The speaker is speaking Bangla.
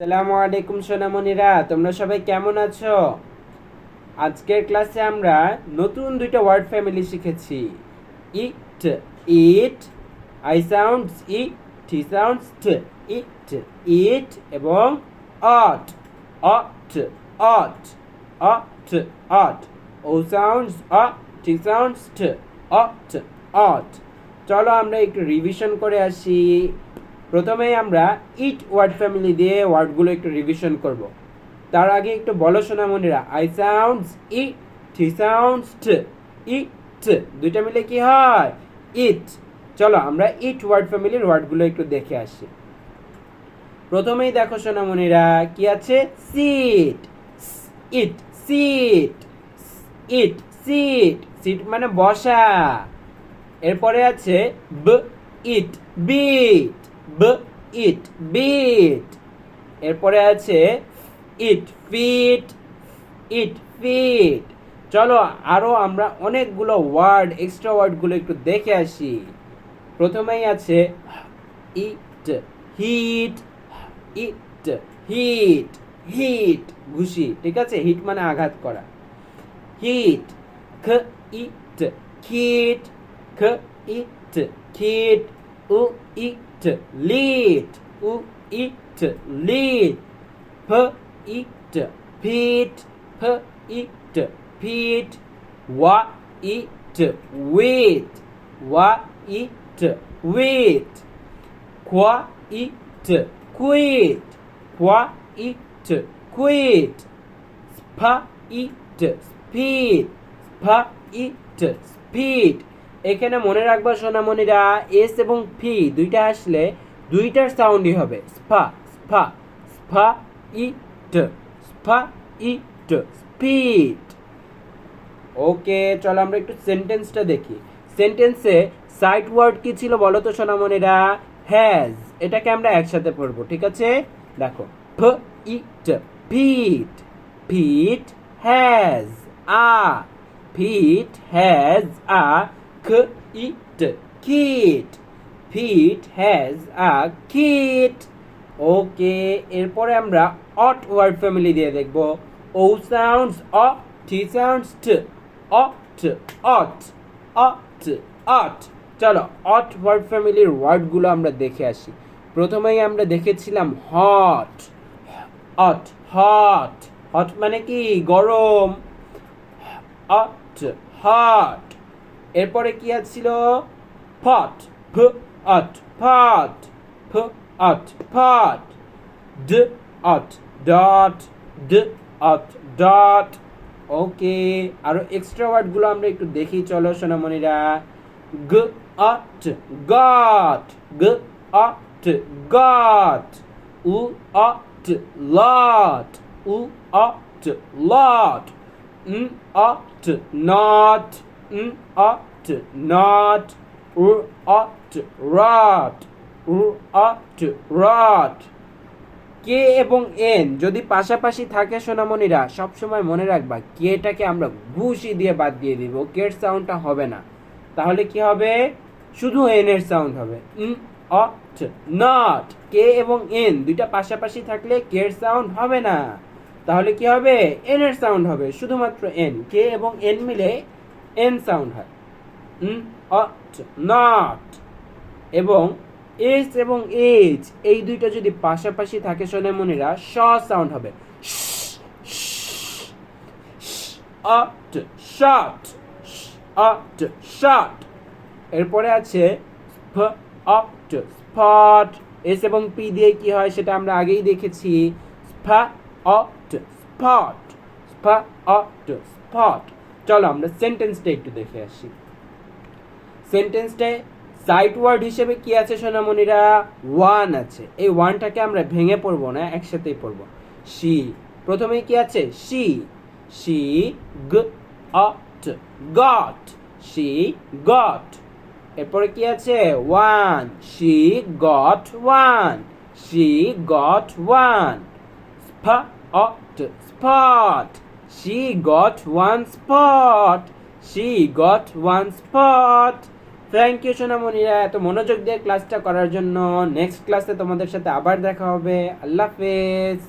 আসসালামু আলাইকুম সোনামণিরা, তোমরা সবাই কেমন আছো? আজকের ক্লাসে আমরা নতুন দুইটা ওয়ার্ড ফ্যামিলি শিখেছি। ইট, ইট, আই সাউন্ডস ই, টি সাউন্ডস ট, ইট, ইট এবং অট, অট, অট, অট, অট, ও সাউন্ডস অ, টি সাউন্ডস ট, অট, অট। চলো আমরা একটু রিভিশন করে আসি। প্রথমেই আমরা ইট ওয়ার্ড ফ্যামিলি দিয়ে ওয়ার্ডগুলো একটু রিভিশন করব। তার আগে একটু বলো সোনামণিরা, আই সাউন্ডস ই, টি সাউন্ডস ট, ইট, দুইটা মিলে কি হয়? ইট। চলো আমরা ইট ওয়ার্ড ফ্যামিলির ওয়ার্ডগুলো একটু দেখে আসি। প্রথমেই দেখো সোনামণিরা কি আছে? সিট, ইট, সিট, ইট, সিট, সিট মানে বসা। এরপরে আছে ব, ইট, বিট, ব, ইট, বিট। এরপরে আছে ইট, ফিট, ইট, ফিট। চলো আরো আমরা অনেকগুলো ওয়ার্ড, এক্সট্রা ওয়ার্ডগুলো একটু দেখে আসি। প্রথমেই আছে ইট, হিট, ইট, হিট, হিট, ঘুষি, ঠিক আছে? হিট মানে আঘাত করা। হিট, খ, ইট, খিট, খ, ইট, খিট, উ, ইট, লিট, উ, ইট, লিট, ফ, ইট, ফিট, ফ, ইট, ফিট, ওয়া, ইট, উইথ, ওয়া, ইট, উইথ, খোয়া, ইট, কুইট, খোয়া, ইট, কুইট, স্পা, ইট, স্পিড, স্পা, ইট, স্পিড। এখানে মনে রাখবা সোনামণিরা, এস এবং ফি দুইটা আসলে দুইটার সাউন্ডই হবে স্পা, স্পা, স্পা, ইট, স্পা, ইট, স্পিড। ওকে, চলো আমরা একটু সেন্টেন্সটা দেখি। সেন্টেন্সে সাইড ওয়ার্ড কি ছিল বলো তো সোনামণিরা? হ্যাজ। এটাকে আমরা একসাথে পড়বো, ঠিক আছে? দেখো, ফ, it, fit, fit, has a, fit, has a, খ, it, kit, fit, has a, kit. Okay, এরপরে আমরা অট ওয়ার্ড ফ্যামিলি দিয়ে দেখবো। ও সাউন্ডস অ, টি সাউন্ডস ট, অট, অট, অট, অট। চলো অট ওয়ার্ড ফ্যামিলির ওয়ার্ডগুলো আমরা দেখে আসি। প্রথমেই আমরা দেখেছিলাম হট, অট, হট, হট মানে কি? গরম। অট, হট। এরপরে কি আছিল? ফট, ফ, অট, ফট, ফ, অট, ফট, ড, অট, ডট, ড, অট, ডট। ওকে, আরো এক্সট্রা ওয়ার্ডগুলো আমরা একটু দেখি, চলো সোনামণিরা। গ, অট, গট, গ, অট, গট, উ, অট, লট, উ, ot, lot, ot, not, ot, not, ot, rot, ot, rot. কে এবং এন যদি পাশাপাশি থাকে সোনামণিরা, সবসময় মনে রাখবা কেটাকে আমরা ঘুষি দিয়ে বাদ দিয়ে দিব, কের সাউন্ডটা হবে না। তাহলে কি হবে? শুধু এন এর সাউন্ড হবে। অট, নট। কে এবং এন দুইটা পাশাপাশি থাকলে কের সাউন্ড হবে না। তাহলে কি হবে? এন এর সাউন্ড হবে, শুধুমাত্র এন। কে এবং এন মিলে এন সাউন্ড হয়। অট, নট। এবং এস এবং এইচ এই দুইটা যদি পাশাপাশি থাকে সোনামণিরা, স সাউন্ড হবে। অট, শট, অট, শট। এরপরে আছে স্প, অট, স্পট। এস এবং পি দিয়ে কি হয় সেটা আমরা আগেই দেখেছি। স্পা, অট, স্পট, স্পা, অট, স্পট। চলো আমরা সেন্টেন্সটা একটু দেখে আসি। সেন্টেন্সটায় সাইড ওয়ার্ড হিসেবে কি আছে সোনামণিরা? ওয়ান আছে। এই ওয়ানটাকে আমরা ভেঙে পড়বো না, একসাথেই পড়বো। শি, প্রথমে কি আছে? শি, শি, গ, অট, গট, শি, গট। এরপরে কি আছে? One, she got one, she got one. স্প, ot, spot, she got one spot, she got one spot. Thank you সোনামণিরা এত মনোযোগ দিয়ে ক্লাসটা করার জন্য। নেক্সট ক্লাসে তোমাদের সাথে আবার দেখা হবে। আল্লাহ হাফেজ।